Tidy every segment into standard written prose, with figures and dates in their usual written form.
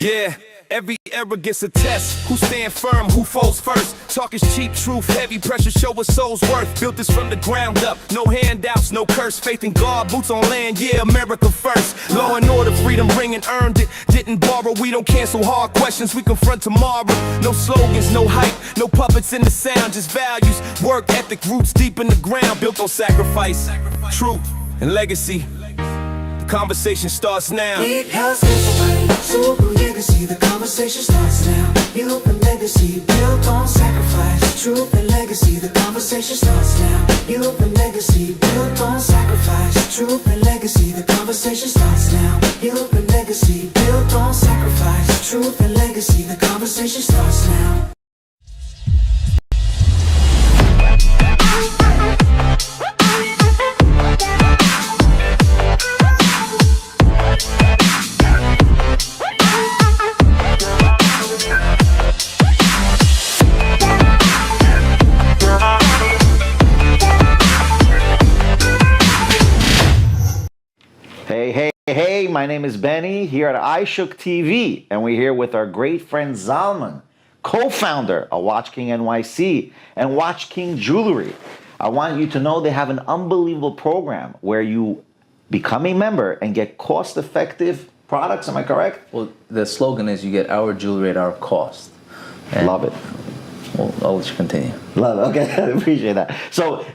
Yeah, every era gets a test. Who stand firm, who falls first? Talk is cheap, truth heavy, pressure show what soul's worth. Built this from the ground up, no handouts, no curse. Faith in God, boots on land, yeah, America first. Law and order, freedom ring and earned it. Didn't borrow, we don't cancel hard questions, we confront tomorrow. No slogans, no hype, no puppets in the sound, just values. Work ethic, roots deep in the ground, built on sacrifice, truth, and legacy. The conversation starts now. Because everybody super legacy. The conversation starts now. Built a legacy built on sacrifice, truth and legacy. The conversation starts now. Built a legacy built on sacrifice, truth and legacy. The conversation starts now. Built a legacy built on sacrifice, truth and legacy. The conversation starts now. Hey, my name is Benny here at iShook TV, and we're here with our great friend Zalman, co-founder of Watch King NYC and Watch King Jewelry. I want you to know they have an unbelievable program where you become a member and get cost-effective products. Am I correct? Well, the slogan is you get our jewelry at our cost. And Love it. Well, I'll let you continue. Love it. Okay, I appreciate that. So,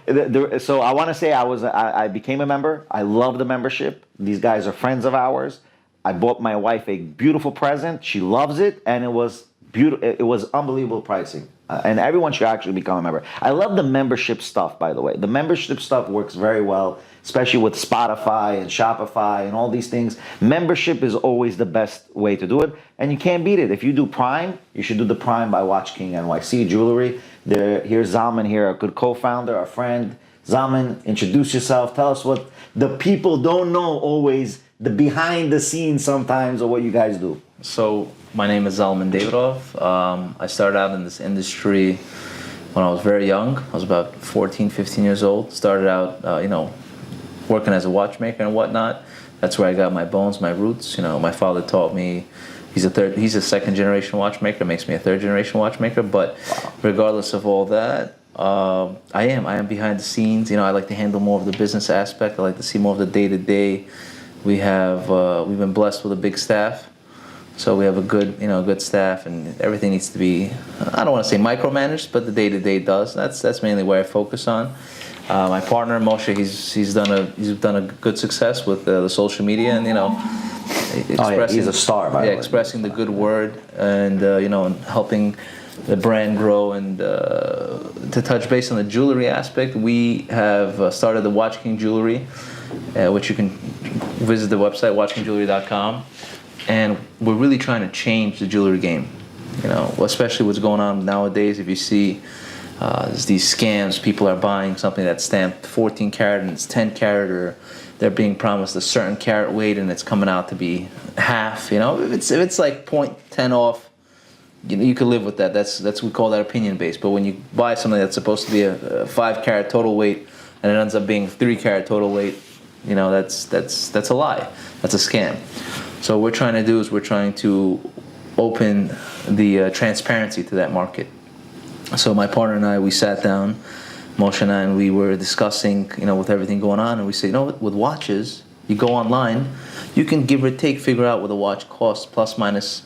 so I want to say I became a member. I love the membership. These guys are friends of ours. I bought my wife a beautiful present. She loves it, and it was beautiful. It was unbelievable pricing. And everyone should actually become a member. I love the membership stuff, by the way. The membership stuff works very well, especially with Spotify and Shopify and all these things. Membership is always the best way to do it, and you can't beat it. If you do Prime, you should do the Prime by Watch King NYC Jewelry. Here's Zalman here, a good co-founder, our friend. Zalman, introduce yourself. Tell us what the people don't know always, the behind the scenes sometimes of what you guys do. So, my name is Zalman Davidov. I started out in this industry when I was very young. I was about 14, 15 years old. Started out, working as a watchmaker and whatnot. That's where I got my bones, my roots. My father taught me. He's a second generation watchmaker. Makes me a third generation watchmaker. But regardless of all that, I am behind the scenes. I like to handle more of the business aspect. I like to see more of the day to day. We've been blessed with a big staff. So we have a good staff, and everything needs to be, I don't want to say micromanaged, but the day-to-day does. That's mainly where I focus on. My partner Moshe, he's done a good success with the social media, and he's a star, by the way. Expressing the good word, and and helping the brand grow. And to touch base on the jewelry aspect, we have started the Watch King Jewelry, which you can visit the website watchkingjewelry.com. And we're really trying to change the jewelry game, especially what's going on nowadays. If you see these scams, people are buying something that's stamped 14 karat and it's 10 karat, or they're being promised a certain carat weight and it's coming out to be half. If it's like 0.10 off, you could live with that. We call that opinion based. But when you buy something that's supposed to be a 5 karat total weight and it ends up being 3 karat total weight, that's a lie. That's a scam. So what we're trying to do is we're trying to open the transparency to that market. So my partner and I, we sat down, Moshe and I, and we were discussing, with everything going on, and we say, with watches, you go online, you can give or take figure out what a watch costs, plus minus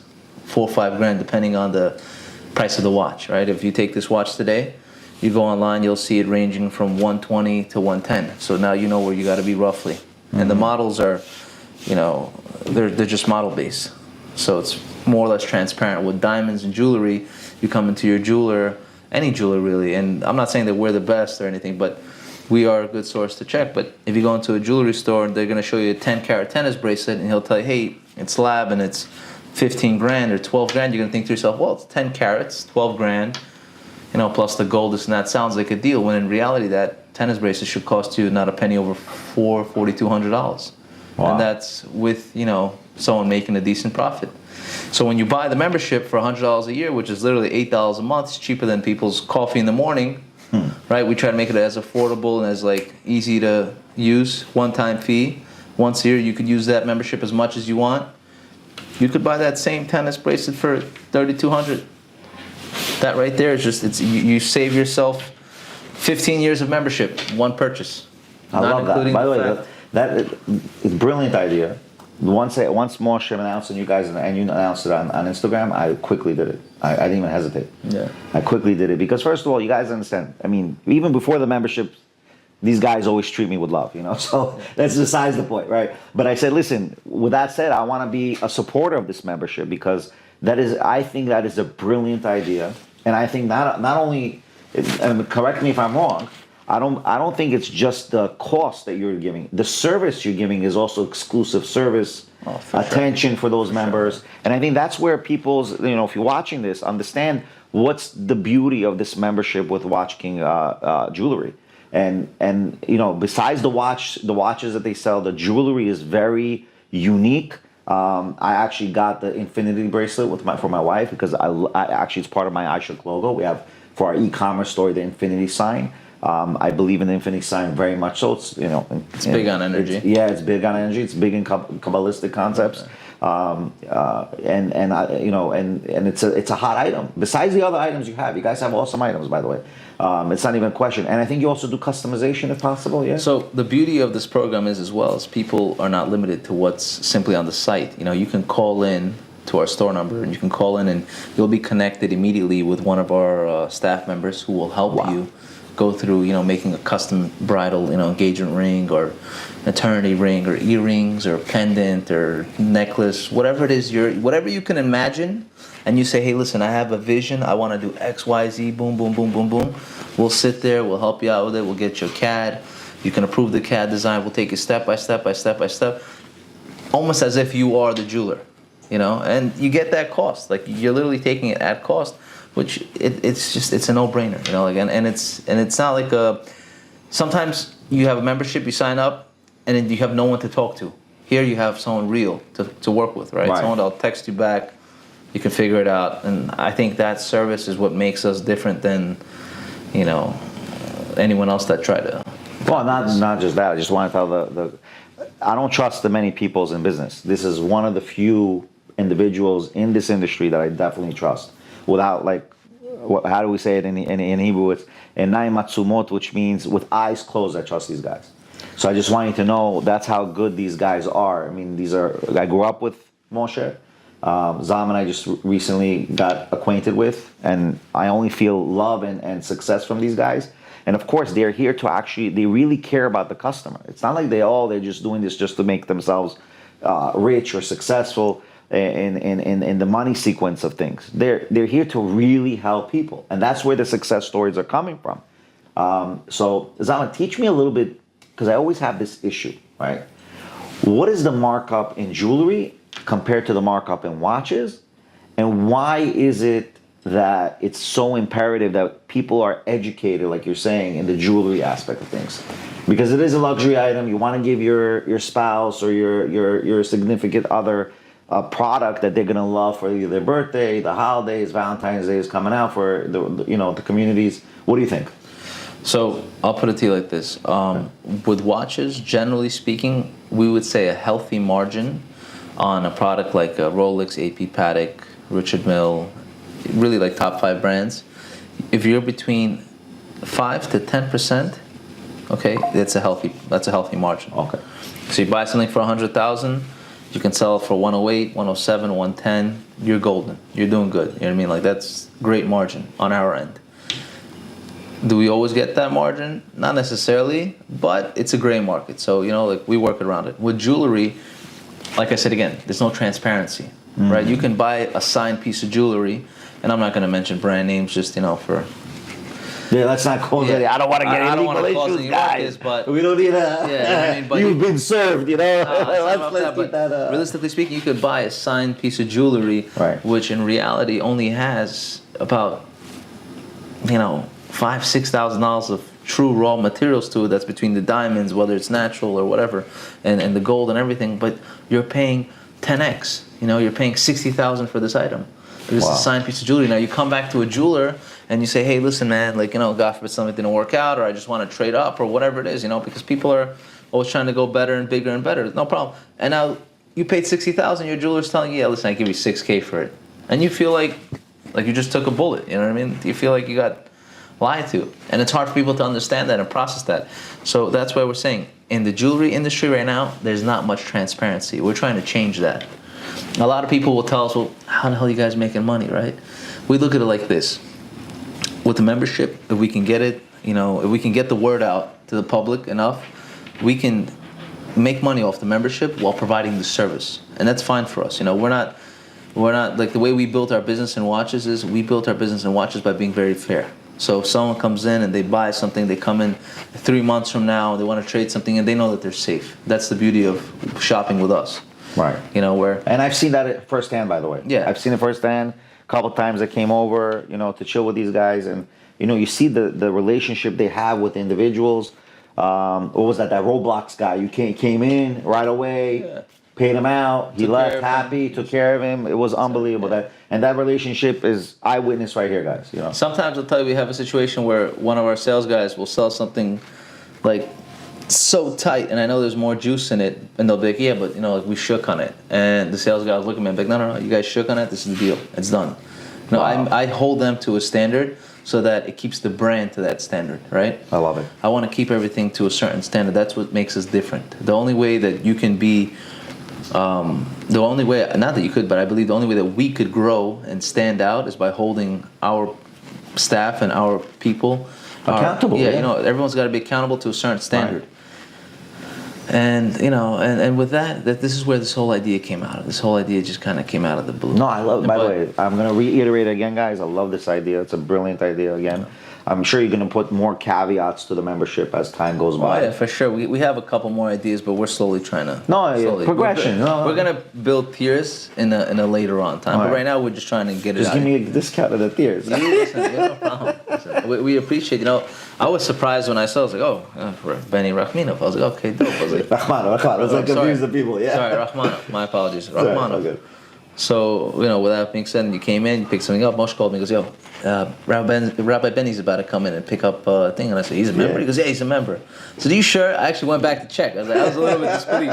$4 or $5 grand, depending on the price of the watch, right? If you take this watch today, you go online, you'll see it ranging from 120 to 110. So now you know where you got to be roughly. Mm-hmm. And the models are, they're just model based, so it's more or less transparent. With diamonds and jewelry, you come into your jeweler, any jeweler really, and I'm not saying that we're the best or anything, but we are a good source to check. But if you go into a jewelry store, they're going to show you a 10 karat tennis bracelet, and he'll tell you, hey, it's lab and it's 15 grand or 12 grand. You're going to think to yourself, well, it's 10 carats, 12 grand, plus the gold, this and that. Sounds like a deal, when in reality that tennis bracelet should cost you not a penny over $4,200. Wow. And that's with, someone making a decent profit. So when you buy the membership for $100 a year, which is literally $8 a month, it's cheaper than people's coffee in the morning, right? We try to make it as affordable and as easy to use, one-time fee. Once a year, you could use that membership as much as you want. You could buy that same tennis bracelet for $3,200. That right there is just you save yourself 15 years of membership, one purchase. I love that. By the way, that is a brilliant idea. Once Moshe announced and you guys and you announced it on Instagram, I quickly did it. I didn't even hesitate. Yeah. I quickly did it because first of all, you guys understand. I mean, even before the membership, these guys always treat me with love, you know. So that's besides the point, right? But I said, listen. With that said, I want to be a supporter of this membership because I think that is a brilliant idea, and I think not only, and correct me if I'm wrong. I don't think it's just the cost that you're giving. The service you're giving is also exclusive service, attention for those members. And I think that's where people's, if you're watching this, understand what's the beauty of this membership with Watch King jewelry. And besides the watches that they sell, the jewelry is very unique. I actually got the infinity bracelet for my wife because I actually it's part of my iShook logo. We have for our e-commerce store the infinity sign. I believe in the infinity sign very much so. It's it's big on energy. It's big on energy. It's big in Kabbalistic concepts, and it's a hot item. Besides the other items you guys have awesome items, by the way. It's not even a question. And I think you also do customization if possible. Yeah. So the beauty of this program is people are not limited to what's simply on the site. You can call in to our store number and you can call in and you'll be connected immediately with one of our staff members who will help you go through, making a custom bridal, engagement ring or eternity ring or earrings or pendant or necklace, whatever it is, whatever you can imagine, and you say, hey, listen, I have a vision, I want to do X, Y, Z, boom, boom, boom, boom, boom. We'll sit there, we'll help you out with it, we'll get your CAD, you can approve the CAD design, we'll take it step by step by step by step, almost as if you are the jeweler, and you get that cost, like you're literally taking it at cost. Which it's a no-brainer, and it's not like sometimes you have a membership, you sign up, and then you have no one to talk to. Here you have someone real to work with, right? Someone that'll text you back, you can figure it out, and I think that service is what makes us different than, anyone else that try to. Well, not just that. I just want to tell I don't trust the many peoples in business. This is one of the few individuals in this industry that I definitely trust. Without how do we say it in Hebrew? It's enai matzumot, which means with eyes closed. I trust these guys. So I just want you to know that's how good these guys are. I mean, I grew up with Moshe. Zam and I just recently got acquainted with, and I only feel love and success from these guys. And of course, they're here to they really care about the customer. It's not like they're just doing this just to make themselves rich or successful. In the money sequence of things, they're here to really help people, and that's where the success stories are coming from. So Zama, teach me a little bit, because I always have this issue, right? What is the markup in jewelry compared to the markup in watches, and why is it that it's so imperative that people are educated, like you're saying, in the jewelry aspect of things? Because it is a luxury item. You want to give your spouse or your significant other a product that they're gonna love for either their birthday, the holidays, Valentine's Day is coming out for the communities. What do you think? So I'll put it to you like this: with watches, generally speaking, we would say a healthy margin on a product like a Rolex, AP Patek, Richard Mille, really like top 5 brands. If you're between 5 to 10%, okay, that's a healthy margin. Okay. So you buy something for 100,000. You can sell it for 108, 107, 110. You're golden. You're doing good. You know what I mean? Like, that's great margin on our end. Do we always get that margin? Not necessarily, but it's a gray market. So, we work around it. With jewelry, like I said again, there's no transparency, right? You can buy a signed piece of jewelry, and I'm not going to mention brand names just, for... Yeah, let's not cause any. I don't want to get any legal issues, guys. But we don't need a. Yeah, but you've been served, let's keep that. Realistically speaking, you could buy a signed piece of jewelry, which in reality only has about, $5,000-$6,000 of true raw materials to it. That's between the diamonds, whether it's natural or whatever, and the gold and everything. But you're paying 10x. You're paying $60,000 for this item. This is a signed piece of jewelry. Now you come back to a jeweler and you say, hey, listen, man, God forbid something didn't work out, or I just want to trade up, or whatever it is, because people are always trying to go better and bigger and better. No problem. And now you paid 60,000, your jeweler's telling you, yeah, listen, I give you 6K for it, and you feel like you just took a bullet. You know what I mean? You feel like you got lied to, and it's hard for people to understand that and process that. So that's why we're saying in the jewelry industry right now, there's not much transparency. We're trying to change that. A lot of people will tell us, well, how the hell are you guys making money, right? We look at it like this. With the membership, if we can get it, if we can get the word out to the public enough, we can make money off the membership while providing the service. And that's fine for us. We're not like, the way we built our business in watches is we built our business in watches by being very fair. So if someone comes in and they buy something, they come in 3 months from now, they want to trade something, and they know that they're safe. That's the beauty of shopping with us. Right. Where... And I've seen that firsthand, by the way. Yeah. I've seen it firsthand. A couple times I came over, to chill with these guys, and you see the relationship they have with individuals. What was that Roblox guy? You came in right away, Yeah. paid him out, he Took left care of happy, took care of him. It was unbelievable. Yeah. That relationship is eyewitness right here, guys. Sometimes I'll tell you, we have a situation where one of our sales guys will sell something like so tight, and I know there's more juice in it, and they'll be like, yeah, but like we shook on it, and the sales guy will look at me and be like, no, you guys shook on it, this is the deal, it's done. No, Wow. I hold them to a standard so that it keeps the brand to that standard, right? I love it. I want to keep everything to a certain standard. That's what makes us different. The only way that you can be, the only way, not that you could, but I believe the only way that we could grow and stand out is by holding our staff and our people accountable. Yeah, everyone's got to be accountable to a certain standard. Right. And and with that this is where this whole idea came out of. This whole idea just kind of came out of the blue. No, I love it. By the way, I'm going to reiterate again, guys. I love this idea. It's a brilliant idea again. I'm sure you're going to put more caveats to the membership as time goes by. Oh, yeah, for sure. We have a couple more ideas, but we're slowly trying to... Progression. We're going to build tiers in a later on time. Right. But right now, we're just trying to get it Just out. give me a discount of the tiers. Listen, no problem. Listen, we appreciate, I was surprised when I saw, I was like, for Benny Rachmanov. I was like, okay, dope. I was like, Rachmanov. I was like, confuse the people. Yeah. Sorry, Rachmanov. My apologies. Sorry, Rachmanov. okay. So, with that being said, and you came in, you picked something up, Moshe called me and goes, yo, Rabbi Benny's about to come in and pick up a thing. And I said, he's a member? Yeah. He goes, yeah, he's a member. So, are you sure? I actually went back to check. I was a little bit displeased.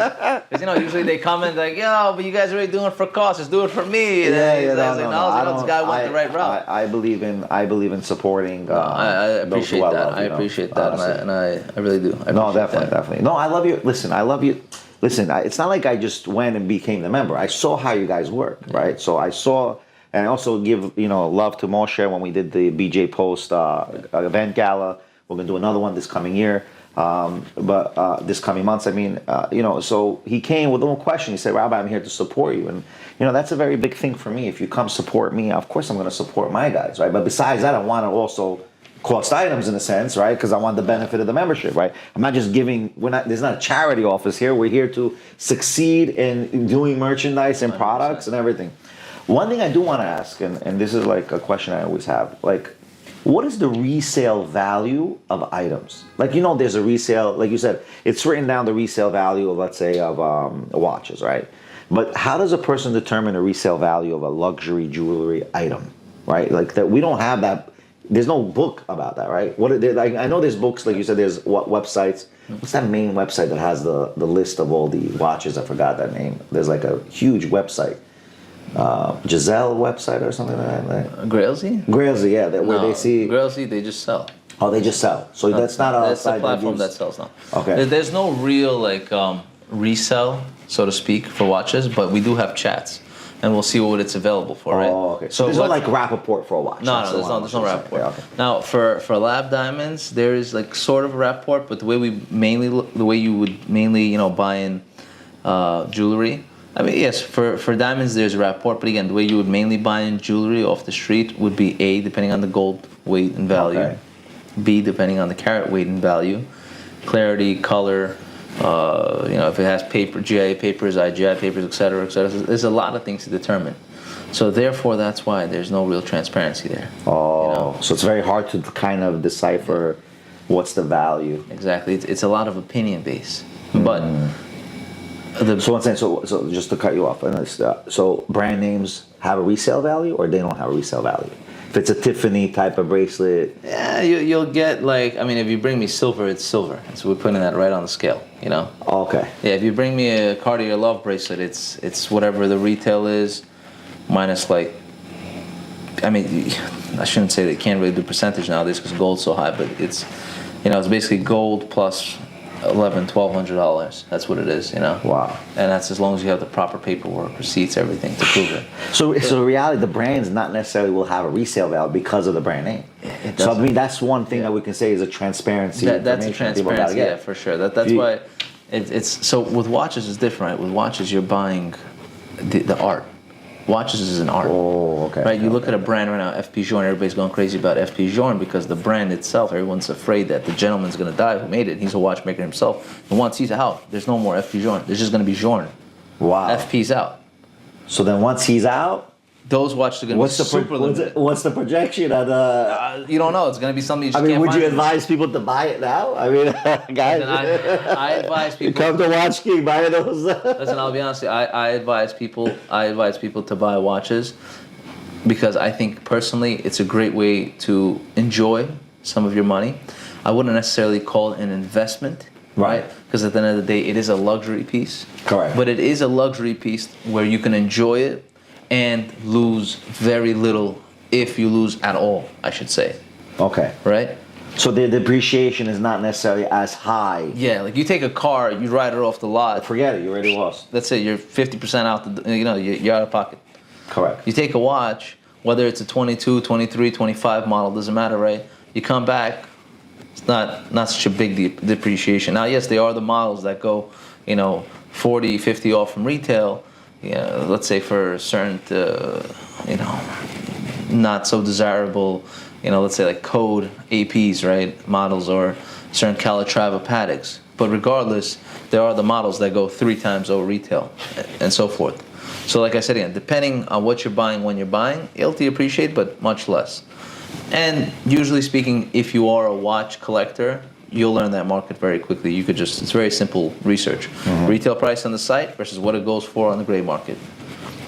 Because, usually they comment like, yo, but you guys are already doing it for cost. Just do it for me. And Yeah, this guy went the right route. I believe in supporting. I appreciate those who that. love, I appreciate that. honestly. And I really do. No, definitely. No, I love you. Listen, I love you. Listen, it's not like I just went and became the member. I saw how you guys work, right? So I saw, and I also give love to Moshe when we did the BJ Post event gala. We're gonna do another one this coming year, but this coming months. I mean, so he came with no question. He said, "Rabbi, I'm here to support you," and that's a very big thing for me. If you come support me, of course I'm gonna support my guys, right? But besides that, I want to also cost items in a sense, right? Because I want the benefit of the membership, right? I'm not just giving. There's not a charity office here. We're here to succeed in doing merchandise and 100%. products and everything. One thing I do want to ask, and this is like a question I always have, like, what is the resale value of items? Like, there's a resale, like you said, it's written down the resale value of, let's say, of watches, right? But how does a person determine the resale value of a luxury jewelry item, right? Like that, we don't have that. There's no book about that, right? I know there's books, like you said, there's websites. What's that main website that has the list of all the watches? I forgot that name. There's like a huge website. Giselle website or something like that. Grailsy? Grailsy, yeah. Where they see... Grailsy, they just sell. Oh, they just sell. So that's not a That's the site platform that that sells now. Okay. There's no real resell, so to speak, for watches, but we do have chats. And we'll see what it's available for, right? Oh, okay. So there's no like Rapaport for a watch. No, That's the there's one no I was Rapaport. saying. Yeah, okay. Now, for lab diamonds, there is like sort of a Rapaport, but the way you would mainly buy in jewelry. I mean, yes, for diamonds there's a Rapaport, but again, the way you would mainly buy in jewelry off the street would be A, depending on the gold weight and value. Okay. B, depending on the carat weight and value, clarity, color. If it has paper, GIA papers, IGI papers, etc., etc. There's a lot of things to determine. So therefore, that's why there's no real transparency there. Oh, so it's very hard to kind of decipher what's the value. Exactly, it's a lot of opinion based. But So I'm saying, so just to cut you off, so brand names have a resale value, or they don't have a resale value? If it's a Tiffany type of bracelet, Yeah, you'll get like, I mean, if you bring me silver, it's silver. So we're putting that right on the scale, you know? okay. Yeah, if you bring me a Cartier Love bracelet, it's whatever the retail is, minus like, I mean, I shouldn't say they can't really do percentage nowadays because gold's so high, but it's, you know, it's basically gold plus $1,200. That's what it is, you know? Wow. And that's as long as you have the proper paperwork, receipts, everything to prove it. So in reality, the brands not necessarily will have a resale value because of the brand name. It So I doesn't. mean, that's one thing that we can say is a transparency. That's a information people gotta transparency, get. yeah, for sure. That's You- why it's so with watches is different. Right? With watches, you're buying the art. Watches is an art. Oh, okay. Right, you look okay. at a brand right now, FP Journe. Everybody's going crazy about FP Journe because the brand itself. Everyone's afraid that the gentleman's going to die who made it. He's a watchmaker himself, and once he's out, there's no more FP Journe. There's just going to be Journe. Wow. FP's out. So then once he's out, Those watches are going to be super limited. what's the projection of the? You don't know. It's going to be something you just I mean, can't would you find. advise people to buy it now? I mean, guys, And I advise you people. come to Watch King, buy those. Listen, I'll be honest. I advise people. I advise people to buy watches because I think personally it's a great way to enjoy some of your money. I wouldn't necessarily call it an investment, Right. Because at the end of the day, it is a luxury piece. Correct. But it is a luxury piece where you can enjoy it and lose very little, if you lose at all, I should say. Okay. Right? So the depreciation is not necessarily as high. Yeah, like you take a car, you ride it off the lot. Forget it. You already lost. Let's say you're 50% out. You're out of pocket. Correct. You take a watch, whether it's a 22, 23, 25 model, doesn't matter, right? You come back, it's not such a big depreciation. Now, yes, there are the models that go, 40, 50 off from retail. Let's say for certain, not so desirable, let's say like code APs, right? Models or certain Calatrava Patek's. But regardless, there are the models that go 3 times over retail and so forth. So like I said again, depending on what you're buying, when you're buying, it'll depreciate, but much less. And usually speaking, if you are a watch collector, you'll learn that market very quickly. It's very simple research. Retail price on the site versus what it goes for on the gray market.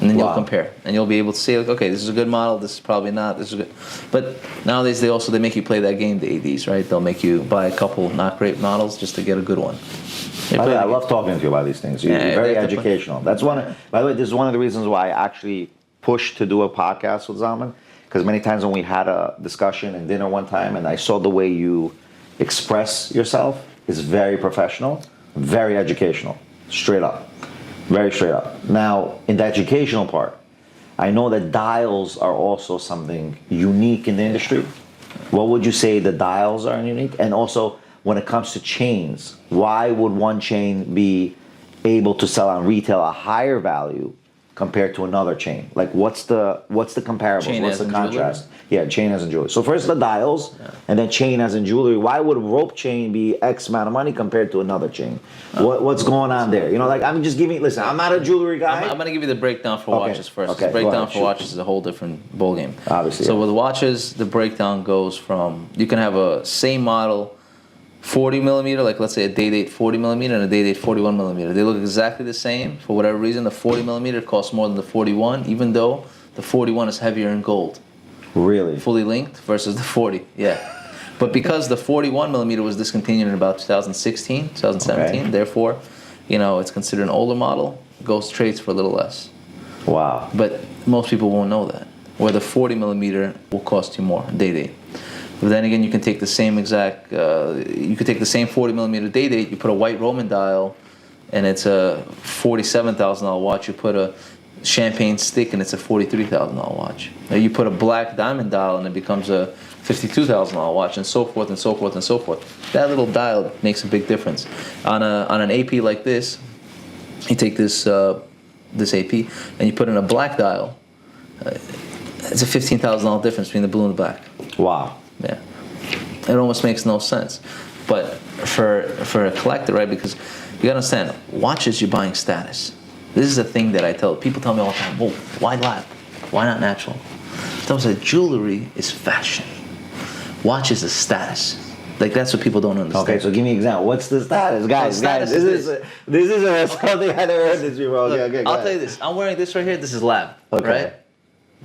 And then you'll Wow. compare. And you'll be able to say, like, okay, this is a good model, this is probably not, this is good. But nowadays they make you play that game, the ADs, right? They'll make you buy a couple not great models just to get a good one. I love talking to you about these things. You're Yeah, very they have to educational. That's by the way, this is one of the reasons why I actually pushed to do a podcast with Zaman. Because many times when we had a discussion and dinner one time, and I saw the way you express yourself is very professional, very educational, straight up, very straight up. Now, in the educational part, I know that dials are also something unique in the industry. What would you say the dials are unique? And also, when it comes to chains, why would one chain be able to sell on retail a higher value compared to another chain? Like, what's the comparable? Chain What's as the in contrast? jewelry? Yeah, chain as in jewelry. So first the dials, and then chain as in jewelry. Why would a rope chain be X amount of money compared to another chain? What's going on there? I'm just giving. Listen, I'm not a jewelry guy. I'm going to give you the breakdown for Okay. watches first. Okay, The go breakdown ahead, for shoot. watches is a whole different ballgame. Obviously, So yeah. with watches, the breakdown goes from, you can have a same model 40 millimeter, like let's say a day-date 40 millimeter and a day-date 41 millimeter. They look exactly the same. For whatever reason, the 40 millimeter costs more than the 41, even though the 41 is heavier in gold. Really? Fully linked versus the 40, yeah. But because the 41 millimeter was discontinued in about 2016, 2017, Okay. therefore, it's considered an older model, goes trades for a little less. Wow. But most people won't know that. Where the 40 millimeter will cost you more day-date. But then again, you can take the same you could take the same 40 millimeter day-date, you put a white Roman dial, and it's a $47,000 watch. You put a champagne stick, and it's a $43,000 watch. Now you put a black diamond dial, and it becomes a $52,000 watch, and so forth and so forth and so forth. That little dial makes a big difference. On an AP like this, you take this AP, and you put in a black dial. It's a $15,000 difference between the blue and the black. Wow. Yeah, it almost makes no sense. But for a collector, right? Because you gotta understand, watches, you're buying status. This is a thing that I tell people. Tell me all the time, well, why lab? Why not natural? I say jewelry is fashion. Watches is status. Like, that's what people don't understand. Okay, so give me an example. What's the status, guys? status Guys, is this is something I never heard this before. Look, Okay, go I'll ahead. tell you this. I'm wearing this right here. This is lab, Okay. right?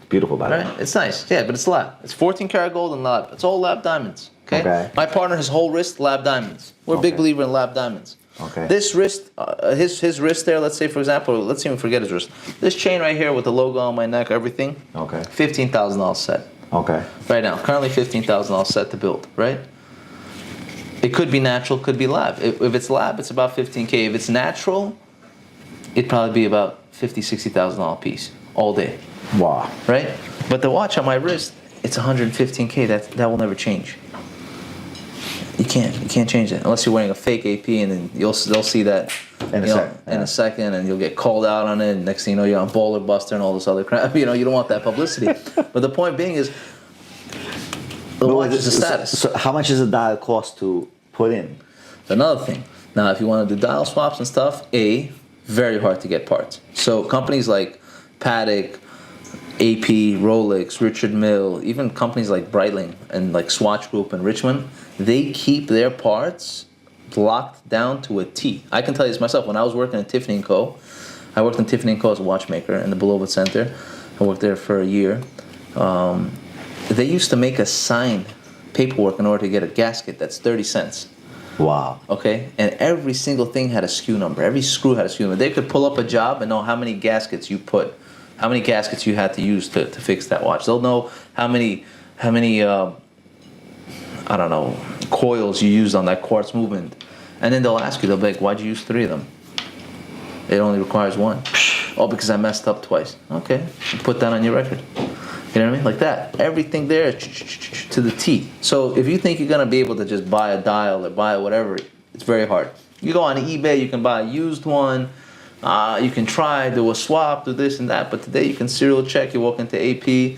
Beautiful, by the way. Right? It's nice. Yeah, but it's lab. It's 14 karat gold and lab. It's all lab diamonds. Okay. My partner, his whole wrist, lab diamonds. We're a big believer in lab diamonds. Okay. This wrist, his wrist there. Let's say, for example, let's even forget his wrist. This chain right here with the logo on my neck, everything. Okay. $15,000 set. Okay. Right now, currently $15,000 set to build. Right. It could be natural, could be lab. If it's lab, it's about $15K. If it's natural, it'd probably be about $50,000, $60,000 piece all day. Wow. Right? But the watch on my wrist, it's $115K. That will never change. You can't change it unless you're wearing a fake AP, and then they'll see that in a second, and you'll get called out on it. And next thing you know, you're on Baller Buster and all this other crap. You don't want that publicity. But the point being is, the watch is a status. So how much does a dial cost to put in? Another thing. Now, if you want to do dial swaps and stuff, very hard to get parts. So companies like Patek, AP, Rolex, Richard Mille, even companies like Breitling and like Swatch Group and Richmond, they keep their parts locked down to a T. I can tell you this myself. When I was working at Tiffany Co, I worked in Tiffany Co as a watchmaker in the Beloved Center. I worked there for a year. They used to make us sign paperwork in order to get a gasket that's 30 cents. Wow. Okay? And every single thing had a SKU number. Every screw had a SKU number. They could pull up a job and know how many gaskets you put, how many gaskets you had to use to fix that watch. They'll know how many I don't know, coils you used on that quartz movement. And then they'll ask you, they'll be like, why'd you use 3 of them? It only requires 1. Oh, because I messed up twice. Okay, put that on your record. You know what I mean? Like that. Everything there to the T. So if you think you're going to be able to just buy a dial or buy whatever, it's very hard. You go on eBay, you can buy a used one. You can try, do a swap, do this and that. But today you can serial check. You walk into AP.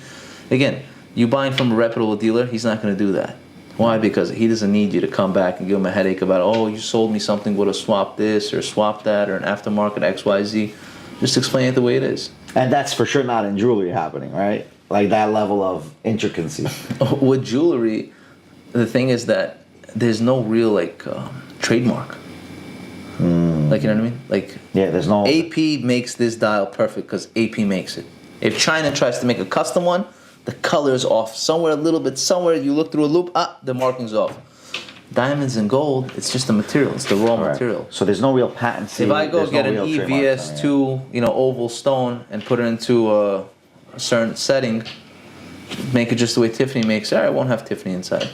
Again, you buying from a reputable dealer, he's not going to do that. Why? Because he doesn't need you to come back and give him a headache about, oh, you sold me something, would have swapped this or swapped that or an aftermarket XYZ. Just explain it the way it is. And that's for sure not in jewelry happening, right? Like that level of intricacy. With jewelry, the thing is that there's no real trademark. Like, you know what I mean? Like, yeah, there's no. AP makes this dial perfect because AP makes it. If China tries to make a custom one, the color's off somewhere a little bit. Somewhere you look through a loop, the marking's off. Diamonds and gold, it's just the material. It's the raw material. So there's no real patency. If I go get an EVS2, oval stone and put it into a certain setting, make it just the way Tiffany makes it, I won't have Tiffany inside.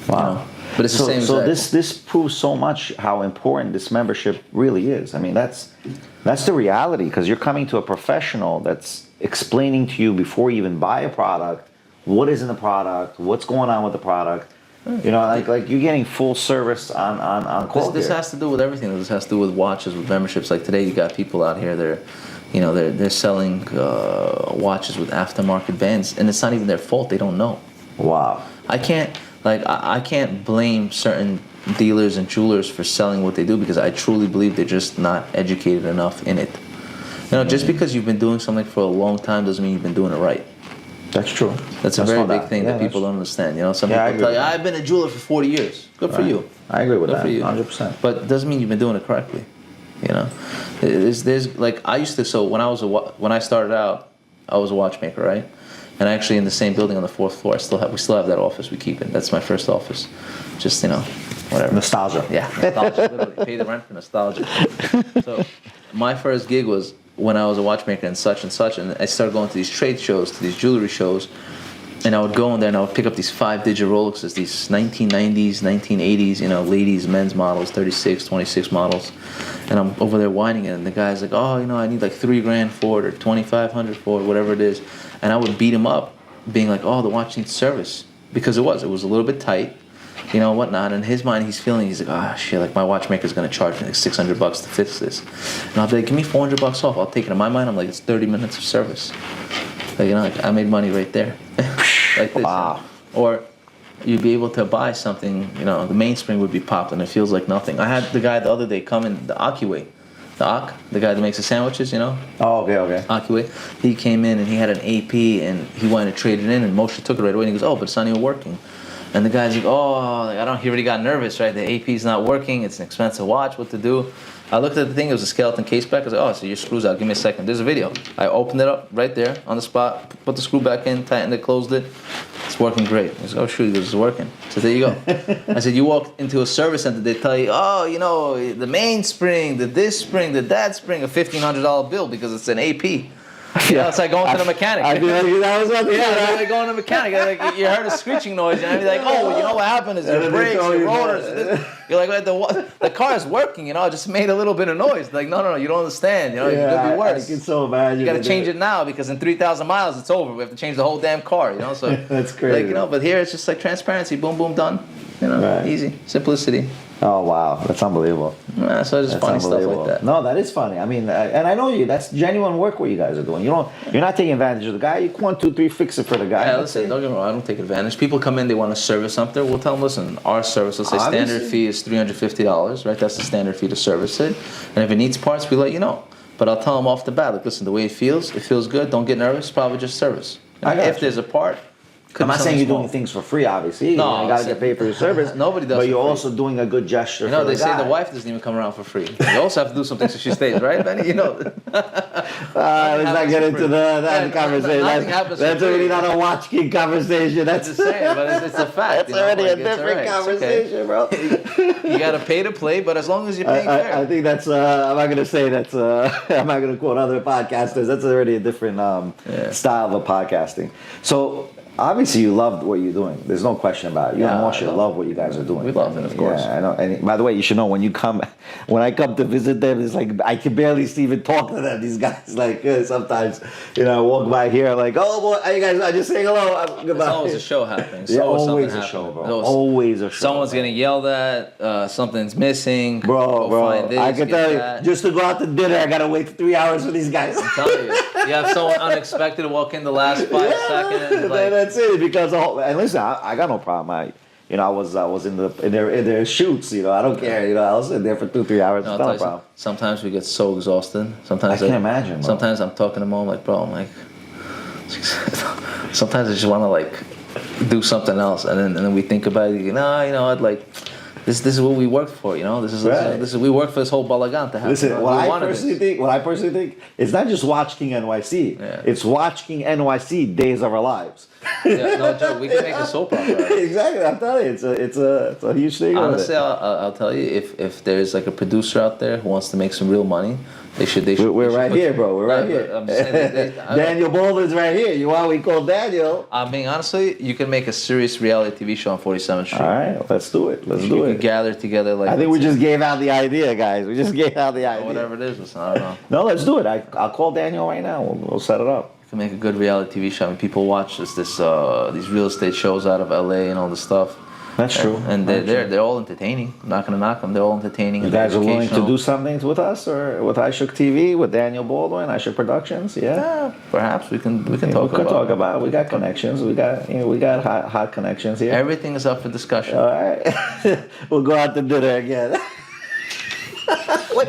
Wow. But it's the same. So this proves so much how important this membership really is. I mean, that's the reality, because you're coming to a professional that's explaining to you before you even buy a product what is in the product, what's going on with the product. You know, like you're getting full service on quote. This has to do with everything. This has to do with watches, with memberships. Like today, you got people out here. They're selling watches with aftermarket bands, and it's not even their fault. They don't know. Wow. I can't blame certain dealers and jewelers for selling what they do, because I truly believe they're just not educated enough in it. Just because you've been doing something for a long time doesn't mean you've been doing it right. That's true. That's a very big thing that people don't understand. Some people tell you, I've been a jeweler for 40 years. Good for you. I agree with that. Good for you. 100%. But it doesn't mean you've been doing it correctly. There's like I used to. So when I started out, I was a watchmaker, right? And actually, in the same building on the 4th floor, we still have that office. We keep it. That's my first office. Just whatever. Nostalgia. Yeah, nostalgia. Literally, pay the rent for nostalgia. So my first gig was when I was a watchmaker and such, and I started going to these trade shows, to these jewelry shows, and I would go in there and I would pick up these 5-digit Rolexes, these 1990s, 1980s, ladies, men's models, 36, 26 models, and I'm over there whining it, and the guy's like, oh, I need like $3,000 for it or $2,500 for it, whatever it is, and I would beat him up, being like, oh, the watch needs service, because it was a little bit tight, whatnot. In his mind, he's like, ah, shit, like my watchmaker's gonna charge me like $600 to fix this, and I'll be like, give me $400 off, I'll take it. In my mind, I'm like, it's 30 minutes of service. Like, I made money right there, like this. Wow. Or you'd be able to buy something, the mainspring would be popped and it feels like nothing. I had the guy the other day come in, the Akiway, the guy that makes the sandwiches, Oh, okay. Akiway. He came in and he had an AP and he wanted to trade it in, and Moshe took it right away and he goes, oh, but it's not even working. And the guy's like, oh, like, he already got nervous, right? The AP's not working. It's an expensive watch. What to do? I looked at the thing. It was a skeleton case back. I was like, oh, so your screw's out. Give me a second. There's a video. I opened it up right there on the spot, put the screw back in, tightened it, closed it. It's working great. I said, oh, shoot, this is working. So there you go. I said, you walk into a service center, they tell you, oh, you know, the main spring, the this spring, the that spring, a $1,500 bill because it's an AP. You know, it's like going to the mechanic. I feel like that was what it's like going to the mechanic. Like, you heard a screeching noise, and I'd be like, "Oh, you know what happened? Is your brakes, your rotors?" You're like, "The car is working. You know, it just made a little bit of noise." Like, no, you don't understand. You know, it could be worse. I can so imagine. You got to change it now because in 3,000 miles it's over. We have to change the whole damn car. You know, so that's crazy. Like, you know, but here it's just like transparency. Boom, boom, done. You know, easy, simplicity. Oh wow, that's unbelievable. Yeah, so it's just funny stuff like that. No, that is funny. I mean, and I know you. That's genuine work what you guys are doing. You're not taking advantage of the guy. You 1, 2, 3, fix it for the guy. Yeah, listen, don't get me wrong. I don't take advantage. People come in, they want to service something. We'll tell them, listen, our service, let's say standard fee is $350, right? That's the standard fee to service it. And if it needs parts, we let you know. But I'll tell them off the bat, like, listen, the way it feels good. Don't get nervous. Probably just service. If there's a part. I'm not saying you're doing things for free, obviously. No, you got to get paid for your service. Nobody does. But you're also doing a good gesture. You know, for they say the wife doesn't even come around for free. You also have to do something so she stays, right, Benny? You know. Let's not get into that conversation. That's already not a Watch King conversation. That's just saying, but it's a fact. That's already a different conversation, bro. You got to pay to play, but as long as you're paying fair. I think that's. I'm not gonna say that's. I'm not gonna quote other podcasters. That's already a different style of podcasting. So. Obviously, you loved what you're doing. There's no question about it. You and Moshe love what you guys are doing. We love it, of course. Yeah, I know. And by the way, you should know when I come to visit them, it's like I can barely even talk to them. These guys, like sometimes, I walk by here, like, oh boy, how you guys? I just saying hello. Goodbye. There's always a show happening. Yeah, always a show, bro. Always a show. Someone's getting yelled at. Something's missing. Bro. I can tell you, just to go out to dinner, I gotta wait 3 hours for these guys. I'm telling you, you have someone unexpected walk in the last 5 seconds. Like, that's it. Because and listen, I got no problem. I was in their shoots. I don't care. I was in there for 2-3 hours. No problem. Sometimes we get so exhausted. Sometimes I can't imagine. Bro. Sometimes I'm talking to Mom like, bro, I'm like, sometimes I just want to like do something else, and then we think about it. I'd like. This is what we worked for, This is we worked for this whole balagan to happen. Listen, what I personally think, it's not just Watch King NYC. Yeah. It's Watch King NYC Days of Our Lives. Yeah, no joke. We can make a soap opera. Exactly, I'm telling you, it's a huge thing. Honestly, I'll tell you, if there's like a producer out there who wants to make some real money, they should. We're right here, bro. We're right here. I'm saying Daniel Baldwin's right here. You want we call Daniel? I mean, honestly, you can make a serious reality TV show on 47th Street. All right, let's do it. Let's do it. Gather together like. I think we just gave out the idea, guys. We just gave out the idea. Whatever it is, I don't know. No, let's do it. I'll call Daniel right now. We'll set it up. You can make a good reality TV show. I mean, people watch these real estate shows out of LA and all this stuff. That's true. And they're all entertaining. I'm not gonna knock them. They're all entertaining. You guys are willing to do something with us or with iShook TV, with Daniel Baldwin, iShook Productions? Yeah, perhaps we can talk about it. We got connections. We got hot connections here. Everything is up for discussion. All right, we'll go out to dinner again. wait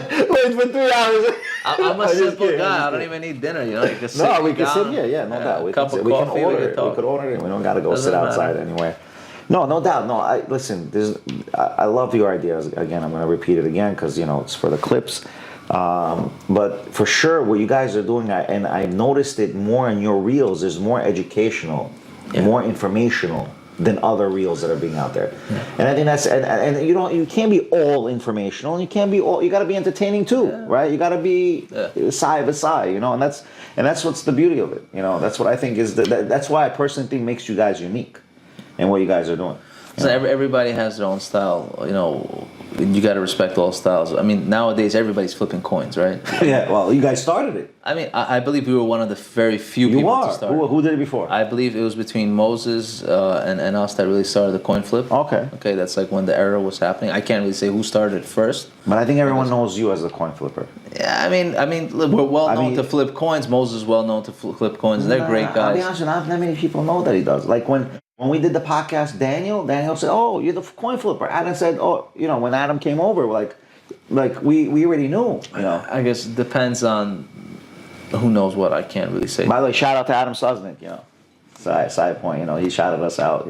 for 3 hours. I'm a simple guy. I don't even need dinner. You can sit no, we can sit here. Yeah, no doubt. We can order it. We could order it. We don't got to go sit outside anyway. No doubt. No, listen. I love your ideas. Again, I'm going to repeat it again because it's for the clips. But for sure, what you guys are doing, and I've noticed it more in your reels, is more educational, more informational than other reels that are being out there. Yeah. And I think that's and you can't be all informational. You can't be all. You got to be entertaining too, right? You got to be side by side, and that's what's the beauty of it. That's what I think is that's why I personally think makes you guys unique. And what you guys are doing. So everybody has their own style. You got to respect all styles. I mean, nowadays everybody's flipping coins, right? Yeah. Well, you guys started it. I mean, I believe we were one of the very few people to start. Who did it before? I believe it was between Moses and us that really started the coin flip. Okay. Okay, that's like when the era was happening. I can't really say who started it first. But I think everyone knows you as a coin flipper. Yeah, I mean, we're well known to flip coins. Moses is well known to flip coins. They're great guys. I'll be honest with you, not that many people know that he does. Like when we did the podcast, Daniel said, "Oh, you're the coin flipper." Adam said, "Oh, when Adam came over, like we already knew." I guess it depends on who knows what. I can't really say. By the way, shout out to Adam Susnick. Side point. He shouted us out.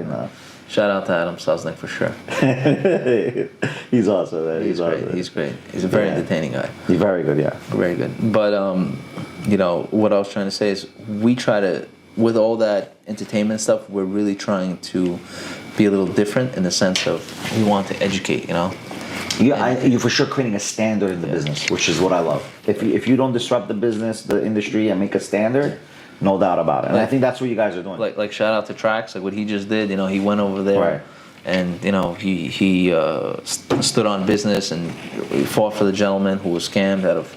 Shout out to Adam Sosnick for sure. He's awesome, man. He's great. awesome. He's great. He's a very entertaining guy. He's very good, yeah. Very good. But you know what I was trying to say is we try to, with all that entertainment stuff, we're really trying to be a little different in the sense of we want to educate. You know. You're for sure creating a standard in the business, which is what I love. If you don't disrupt the business, the industry, and make a standard, no doubt about it. And I think that's what you guys are doing. Like shout out to Trax, like what he just did. You know, he went over there, Right. and you know he stood on business and he fought for the gentleman who was scammed out of,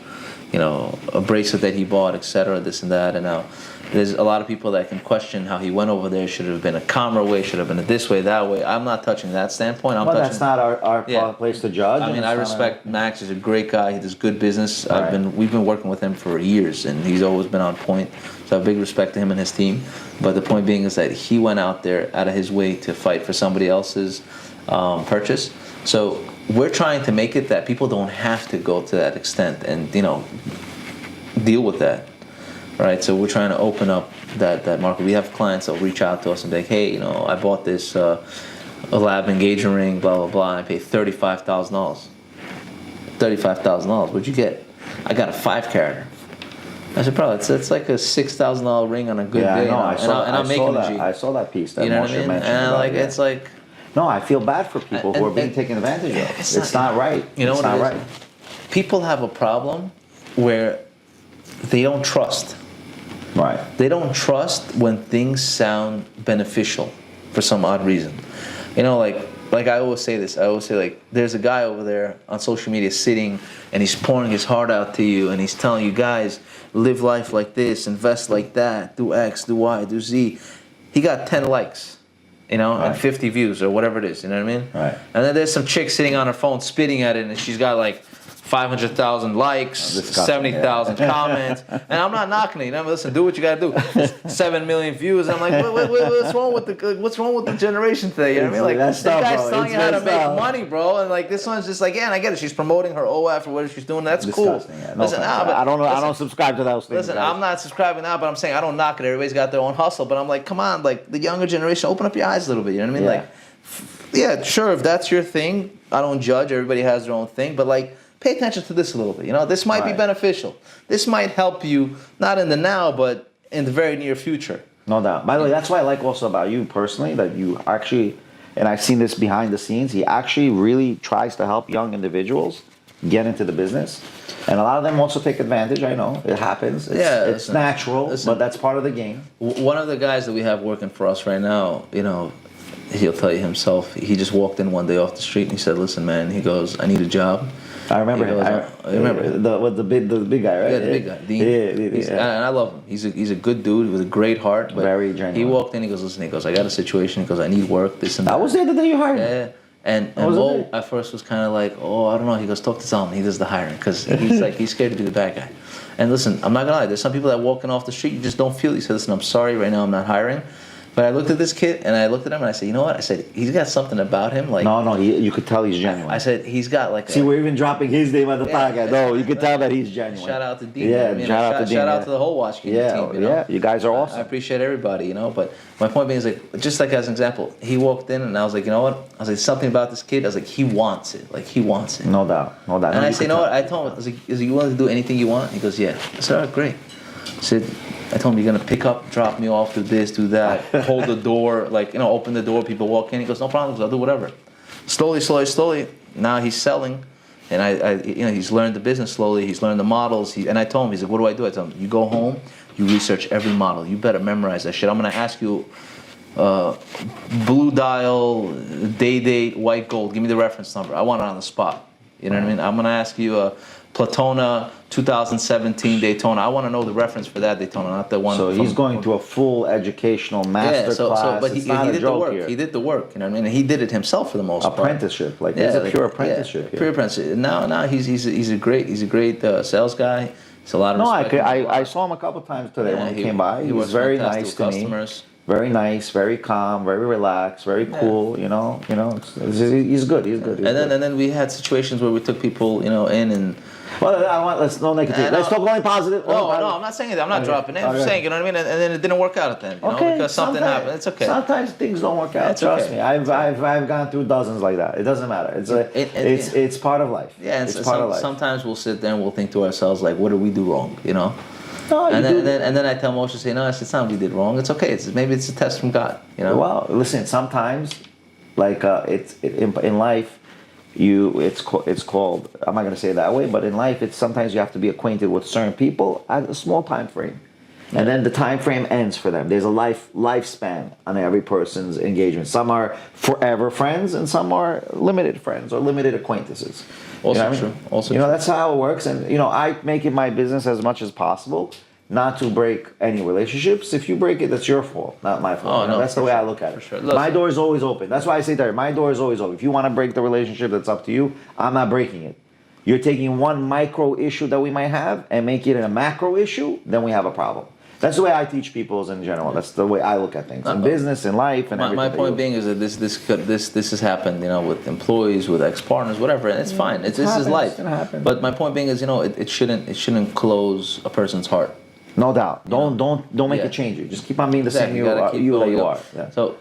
you know, a bracelet that he bought, etc. This and that, and now. There's a lot of people that can question how he went over there. Should have been a calmer way. Should have been a this way, that way. I'm not touching that standpoint. Well, that's not our place to judge. I mean, I respect Max. He's a great guy. He does good business. Right. We've been working with him for years, and he's always been on point. So I have big respect to him and his team. But the point being is that he went out there out of his way to fight for somebody else's purchase. So we're trying to make it that people don't have to go to that extent and, you know, deal with that. Right, so we're trying to open up that market. We have clients that'll reach out to us and be like, hey, you know, I bought this a lab engagement ring, blah, blah, blah, and I paid $35,000. $35,000, what'd you get? I got a 5-carat. I said, bro, it's like a $6,000 ring on a good day. I saw that piece that you know what I Moshe mean? mentioned. And about, like, yeah. it's like... No, I feel bad for people who are being taken advantage of. It's not right. You know it's what not it is? right. People have a problem where they don't trust. Right. They don't trust when things sound beneficial for some odd reason. You know, like I always say this. I always say, like, there's a guy over there on social media sitting and he's pouring his heart out to you and he's telling you, guys, live life like this, invest like that, do X, do Y, do Z. He got 10 likes, you know, and 50 views or whatever it is, you know what I mean? Right. And then there's some chick sitting on her phone spitting at it and she's got like 500,000 likes, 70,000 comments, and I'm not knocking it. You know, listen, do what you gotta do. 7 million views. I'm like, what's wrong with the generation today? You know what I mean? Like, this guy's telling you how to make money, bro, and like this one's just like, yeah, and I get it. She's promoting her OF or whatever she's doing. That's cool. Yeah. Listen, I don't subscribe to those things. Listen, guys. I'm not subscribing now, but I'm saying I don't knock it. Everybody's got their own hustle, but I'm like, come on, like the younger generation, open up your eyes a little bit. You know what I mean? Yeah. Like, yeah, sure, if that's your thing, I don't judge. Everybody has their own thing, but like, pay attention to this a little bit. You know, this might be beneficial. This might help you, not in the now, but in the very near future. No doubt. By the way, that's what I like also about you personally, that you actually, and I've seen this behind the scenes, he actually really tries to help young individuals get into the business. And a lot of them also take advantage. I know it happens. It's natural, but that's part of the game. One of the guys that we have working for us right now, you know, he'll tell you himself, he just walked in one day off the street and he said, listen, man, he goes, I need a job. I remember him. I remember the big guy, right? Yeah, the big guy. Dean. And I love him. He's a good dude with a great heart. But very genuine. He walked in. He goes, listen. He goes, I got a situation. He goes, I need work. This and that. I was there the day you hired me. Yeah. And Mo at first was kind of like, oh, I don't know. He goes, talk to Zalman. He does the hiring because he's like he's scared to be the bad guy. And listen, I'm not gonna lie. There's some people that walking off the street, you just don't feel. He said, listen, I'm sorry. Right now, I'm not hiring. But I looked at this kid and I looked at him and I said, you know what? I said, he's got something about him. Like you could tell he's genuine. I said, he's got like. See, we're even dropping his name on the podcast. No, you could tell that he's genuine. Shout out to Dean. Yeah, shout out to the whole Watch King team. You know? You guys are awesome. I appreciate everybody, you know. But my point being is like, just like as an example, he walked in and I was like, you know what? I was like, something about this kid. I was like, he wants it. Like he wants it. No doubt. And I said, you know what? I told him, I was like, is he willing to do anything you want? He goes, yeah. I said, all right, great. I told him, you're gonna pick up, drop me off, do this, do that, hold the door, like, you know, open the door, people walk in. He goes, no problems, I'll do whatever. Slowly. Now he's selling, and I you know, he's learned the business slowly. He's learned the models. And I told him, he's like, what do? I told him, you go home, you research every model. You better memorize that shit. I'm gonna ask you, blue dial, day date, white gold. Give me the reference number. I want it on the spot. You know what I mean? I'm gonna ask you Platona 2017 Daytona. I want to know the reference for that Daytona, not the one. So he's going to a full educational master class. But he did the work. He did the work. You know what I mean? And he did it himself for the most part. Apprenticeship, like it's a pure apprenticeship. Pure apprenticeship. Now he's a great sales guy. It's a lot of respect. I saw him a couple times today when he came by. He was very nice to me. very nice, very calm, very relaxed, very cool. You know, he's good. He's good. And then we had situations where we took people, in and. Well, let's no negative. Let's talk only positive. No, I'm not saying that. I'm not dropping it. I'm saying, you know what I mean? And then it didn't work out at the end, because something happened. It's okay. Sometimes things don't work out. Trust me. I've gone through dozens like that. It doesn't matter. It's part of life. Yeah, it's part of life. Sometimes we'll sit there and we'll think to ourselves, like, what did we do wrong, No, and then I tell Moshe, say, no, it's not we did wrong. It's okay. Maybe it's a test from God, Well, listen, sometimes, like, in life, it's called, I'm not going to say it that way, but in life, it's sometimes you have to be acquainted with certain people at a small time frame. And then the time frame ends for them. There's a lifespan on every person's engagement. Some are forever friends, and some are limited friends or limited acquaintances. Also true. Also true. That's how it works. And I make it my business as much as possible not to break any relationships. If you break it, that's your fault, not my fault. That's the way I look at it. Sure. My door is always open. That's why I say that. My door is always open. If you want to break the relationship, that's up to you. I'm not breaking it. You're taking one micro issue that we might have and make it a macro issue, then we have a problem. That's the way I teach people in general. That's the way I look at things in business, in life, and everything. My point being is that this has happened, with employees, with ex-partners, whatever, and it's fine. This is life. It's gonna happen. But my point being is, it shouldn't close a person's heart. No doubt. Don't make it change you. Just keep on being the same you that you are. Yeah. So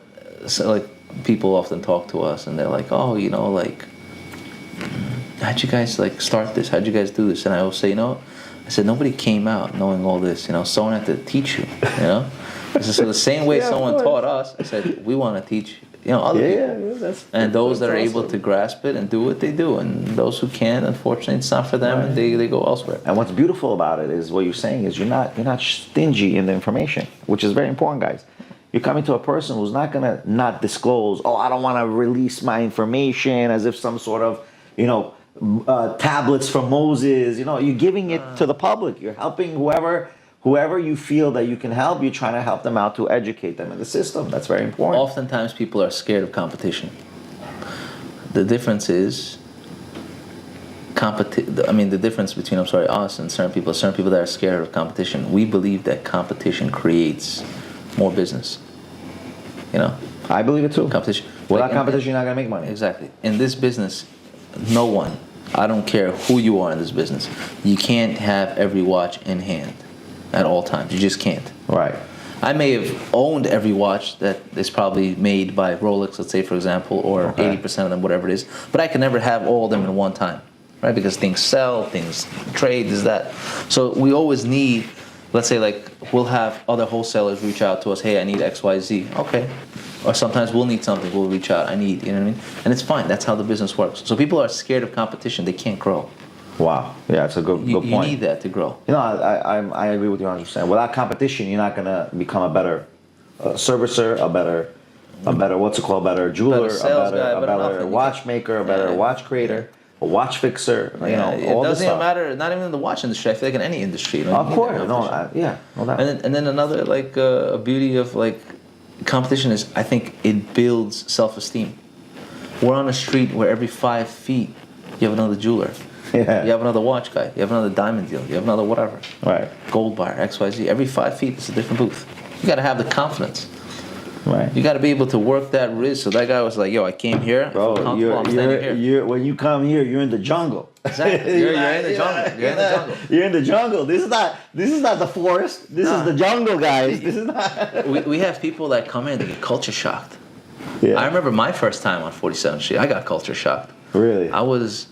like people often talk to us and they're like, oh, how'd you guys start this? How'd you guys do this? And I always say, I said, nobody came out knowing all this. Someone had to teach you. I said, so the same way someone taught us, I said, we want to teach other people. And those that are able to grasp it and do what they do, and those who can't, unfortunately, it's not for them, and they go elsewhere. And what's beautiful about it is what you're saying is you're not stingy in the information, which is very important, guys. You're coming to a person who's not gonna not disclose. Oh, I don't want to release my information as if some sort of tablets from Moses. You're giving it to the public. You're helping whoever you feel that you can help. You're trying to help them out to educate them in the system. That's very important. Oftentimes people are scared of competition. The difference is the difference between us and certain people that are scared of competition. We believe that competition creates more business. I believe it too. Competition. Without competition, you're not gonna make money. Exactly. In this business, no one, I don't care who you are in this business, you can't have every watch in hand at all times. You just can't. Right. I may have owned every watch that is probably made by Rolex, let's say, for example, or 80% of them, whatever it is, but I can never have all of them in one time, right? Because things sell, things trade, this, that. So we always need, let's say, we'll have other wholesalers reach out to us, hey, I need X, Y, Z. Okay. Or sometimes we'll need something, we'll reach out, I need, And it's fine, that's how the business works. So people are scared of competition, they can't grow. Wow. Yeah, that's a good point. You need that to grow. I agree with you 100%. Without competition, you're not going to become a better servicer, a better better jeweler, a better watchmaker, a better watch creator, a watch fixer. It doesn't even matter. Not even in the watch industry. I feel like in any industry. Of course, no doubt. And then another a beauty of competition is, I think it builds self-esteem. We're on a street where every 5 feet you have another jeweler. Yeah. You have another watch guy. You have another diamond deal. You have another whatever. Right. Gold buyer, XYZ. Every 5 feet is a different booth. You got to have the confidence. Right. You got to be able to work that risk. So that guy was like, "Yo, I came here. Bro, I'm standing here. When you come here, you're in the jungle. Exactly. You're in the jungle. You're in the jungle. You're in the jungle. This is not the forest. This is the jungle, guys. This is not. we have people that come in, they get culture shocked. Yeah. I remember my first time on 47th Street. I got culture shocked. Really? I was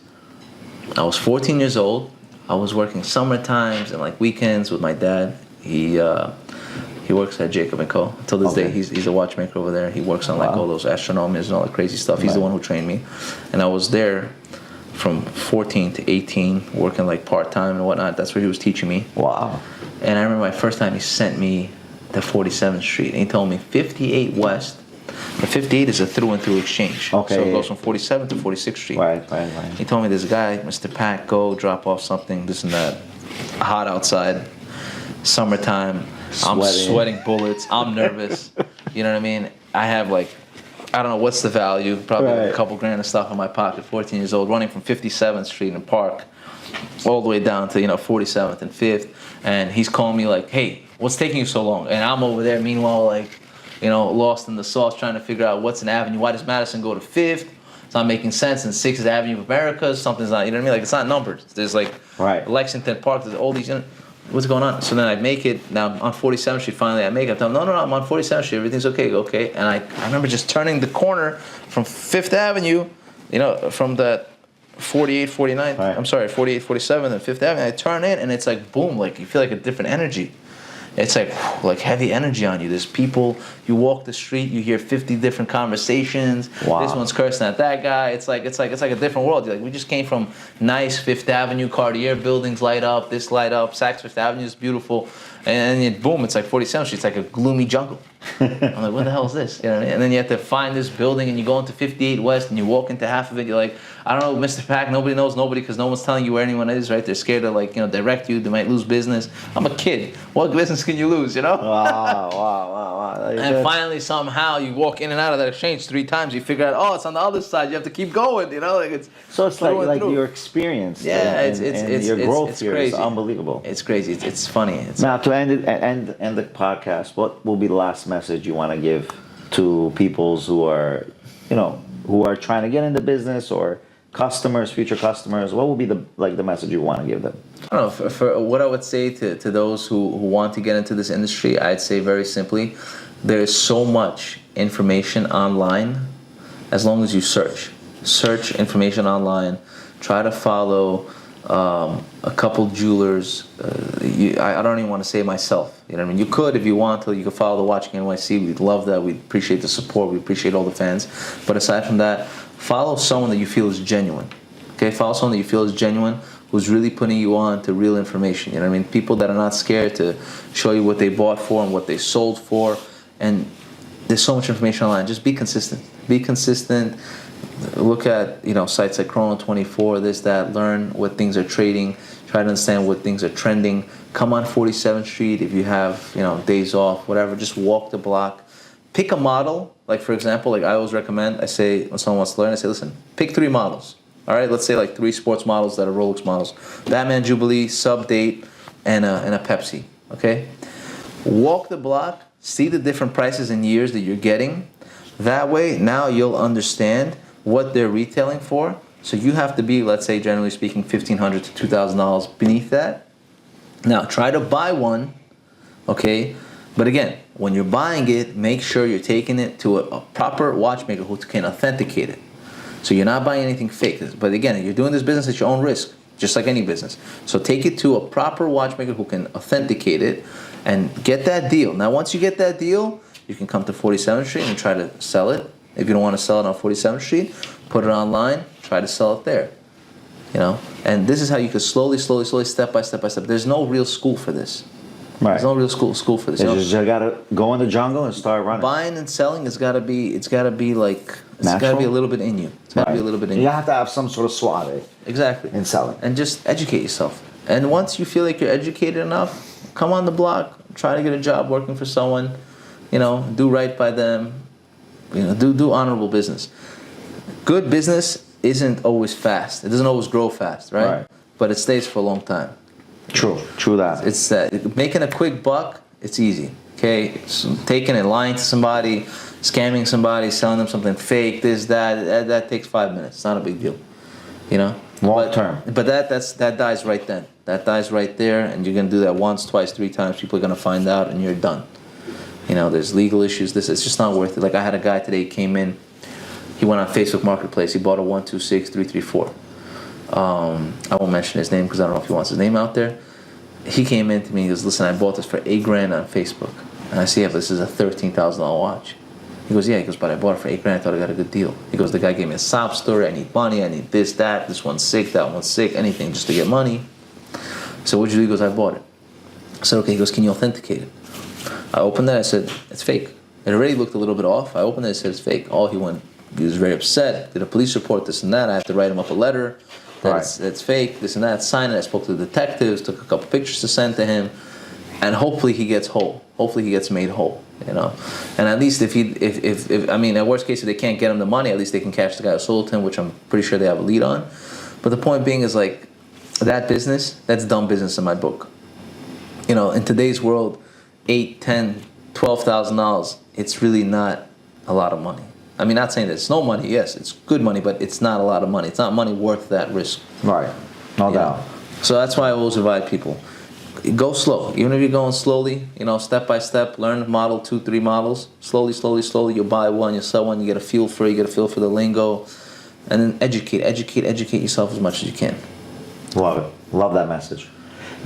14 years old. I was working summer times and weekends with my dad. He works at Jacob & Co. Until this day, he's a watchmaker over there. He works on all those astronomers and all that crazy stuff. He's the one who trained me. And I was there from 14 to 18, working part-time and whatnot. That's where he was teaching me. Wow. And I remember my first time he sent me to 47th Street. And he told me 58 West. The 58 is a through-and-through exchange. Okay. So it goes from 47th to 46th Street. Right. He told me this guy, Mr. Pat, go drop off something, this and that. Hot outside, summertime. I'm sweating bullets. I'm nervous. You know what I mean? I have I don't know what's the value. Probably a couple grand of stuff in my pocket. 14 years old, running from 57th Street in Park, all the way down to 47th and 5th. And he's calling me hey, what's taking you so long? And I'm over there, meanwhile lost in the sauce trying to figure out what's an avenue. Why does Madison go to 5th? It's not making sense. And 6th is Avenue of America. Something's not, you know what I mean? Like, it's not numbered. There's like Right. Lexington Park. There's all these, what's going on? So then I make it. Now I'm on 47th Street. Finally, I make it. I tell them, no, I'm on 47th Street. Everything's okay. And I remember just turning the corner from 5th Avenue, from that 48, 49, Right. I'm sorry, 48, 47, and 5th Avenue. I turn in, and it's like, boom, like you feel like a different energy. It's like heavy energy on you. There's people, you walk the street, you hear 50 different conversations. Wow. This one's cursing at that guy. It's like a different world. You're like, we just came from nice 5th Avenue, Cartier buildings light up, this light up, Saks Fifth Avenue is beautiful. And boom, it's like 47th Street. It's like a gloomy jungle. I'm like, what the hell is this? You know what I mean? And then you have to find this building, and you go into 58 West, and you walk into half of it. You're like, I don't know, Mr. Pack. Nobody knows nobody because no one's telling you where anyone is. Right? They're scared to direct you. They might lose business. I'm a kid. What business can you lose? Wow. And finally, somehow, you walk in and out of that exchange 3 times. You figure out, oh, it's on the other side. You have to keep going. So it's like your experience. Yeah, and your growth here crazy. is unbelievable. It's crazy. It's funny. Now, to end the podcast, what will be the last message you want to give to people who are trying to get into business, or customers, future customers? What will be the message you want to give them? I don't know. For what I would say to those who want to get into this industry, I'd say very simply, there is so much information online. As long as you search information online, try to follow a couple jewelers. I don't even want to say myself. You know what I mean? You could, if you want to. You could follow the Watch King NYC. We'd love that. We appreciate the support. We appreciate all the fans. But aside from that, follow someone that you feel is genuine. Okay, follow someone that you feel is genuine, who's really putting you on to real information. You know what I mean? People that are not scared to show you what they bought for and what they sold for. And there's so much information online. Just be consistent. Be consistent. Look at sites like Chrono24, this, that. Learn what things are trading. Try to understand what things are trending. Come on 47th Street if you have days off, whatever. Just walk the block. Pick a model. Like, for example, I always recommend, I say when someone wants to learn, I say, listen, pick 3 models. All right, let's say 3 sports models that are Rolex models: Batman Jubilee, Sub Date, and a Pepsi. Okay, walk the block, see the different prices and years that you're getting. That way, now you'll understand what they're retailing for. So you have to be, let's say, generally speaking, $1,500 to $2,000 beneath that. Now, try to buy one, okay? But again, when you're buying it, make sure you're taking it to a proper watchmaker who can authenticate it. So you're not buying anything fake. But again, you're doing this business at your own risk, just like any business. So take it to a proper watchmaker who can authenticate it and get that deal. Now, once you get that deal, you can come to 47th Street and try to sell it. If you don't want to sell it on 47th Street, put it online, try to sell it there. And this is how you can slowly, step by step. There's no real school for this. Right. There's no real school for this. You just gotta go in the jungle and start running. Buying and selling it's gotta be like, it's gotta be a little bit in you. It's gotta be a little bit in you. You have to have some sort of suave Exactly. in selling. And just educate yourself. And once you feel like you're educated enough, come on the block, try to get a job working for someone, do right by them, do honorable business. Good business isn't always fast. It doesn't always grow fast, right? But it stays for a long time. True that. It's making a quick buck, it's easy. Okay, so taking and lying to somebody, scamming somebody, selling them something fake, this, that takes 5 minutes. It's not a big deal, Long term. But that dies right then. That dies right there, and you're gonna do that once, twice, 3 times. People are gonna find out, and you're done. There's legal issues. It's just not worth it. Like, I had a guy today, he came in. He went on Facebook Marketplace. He bought a 126334. I won't mention his name because I don't know if he wants his name out there. He came in to me. He goes, "Listen, I bought this for $8,000 on Facebook." And I said, "Yeah, this is a $13,000 watch." He goes, "Yeah." He goes, "But I bought it for $8,000. I thought I got a good deal." He goes, "The guy gave me a sob story. I need money. I need this, that. This one's sick. That one's sick. Anything just to get money." So what'd you do? He goes, "I bought it." I said, "Okay." He goes, "Can you authenticate it?" I opened it. I said, "It's fake." It already looked a little bit off. I opened it. I said, "It's fake." He was very upset. Did a police report, this and that. I have to write him up a letter. It's fake, this and that. Sign it. I spoke to the detectives, took a couple pictures to send to him, and hopefully he gets whole. Hopefully he gets made whole. And at least if at worst case if they can't get him the money, at least they can catch the guy who sold to him, which I'm pretty sure they have a lead on. But the point being is that business, that's dumb business in my book. In today's world, $8,000, $10,000, $12,000 it's really not a lot of money. I mean, not saying that it's no money. Yes, it's good money, but it's not a lot of money. It's not money worth that risk. Right. No doubt. So that's why I always advise people, go slow. Even if you're going slowly, step by step, learn model 2, 3 models. Slowly, slowly, slowly, you'll buy one, you'll sell one, you get a feel for it, you get a feel for the lingo. And then educate yourself as much as you can. Love it. Love that message.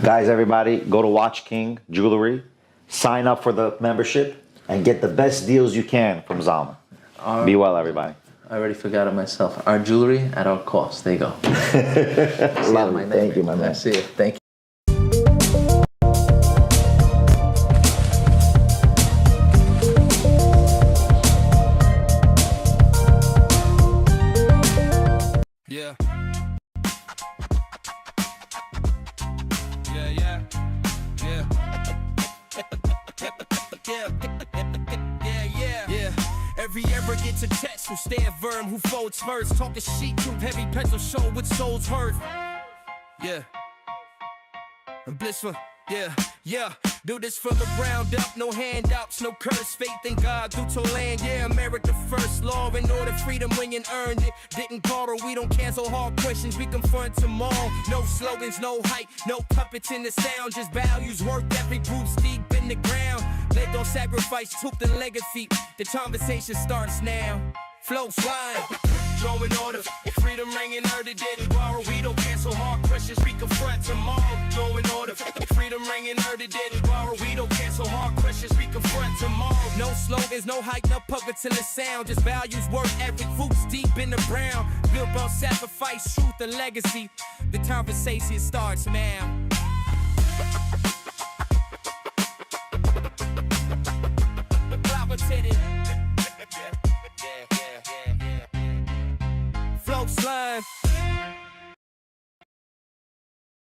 Guys, everybody, go to Watch King Jewelry, sign up for the membership, and get the best deals you can from Zalman. Be well, everybody. I already forgot it myself. Our jewelry at our cost. There you go. Love you. Thank you, my man. I see it. Thank you. Yeah. Yeah, yeah. Yeah. Yeah. Every error gets a test. Who stand firm, who folds first. Talk the sheet, too heavy pencil, show what soul's worth. Yeah. And blissful. Yeah. Do this from the ground up, no handouts, no curse. Faith in God through to land, yeah. America first, law and order, freedom when you earned it. Didn't borrow, we don't cancel hard questions, we confront them all. No slogans, no hype, no puppets in the sound. Just values worth every roots deep in the ground. They don't sacrifice truth and legacy. The conversation starts now. Flow slide, drawing order. Freedom ringing, heard it didn't borrow. We don't cancel hard questions, we confront them all. Drawing order. Freedom ringing, heard it didn't borrow. We don't cancel hard questions, we confront them all. No slogans, no hype, no puppets in the sound. Just values worth every roots deep in the ground. Built on sacrifice, truth and legacy. The conversation starts now. Flow slime.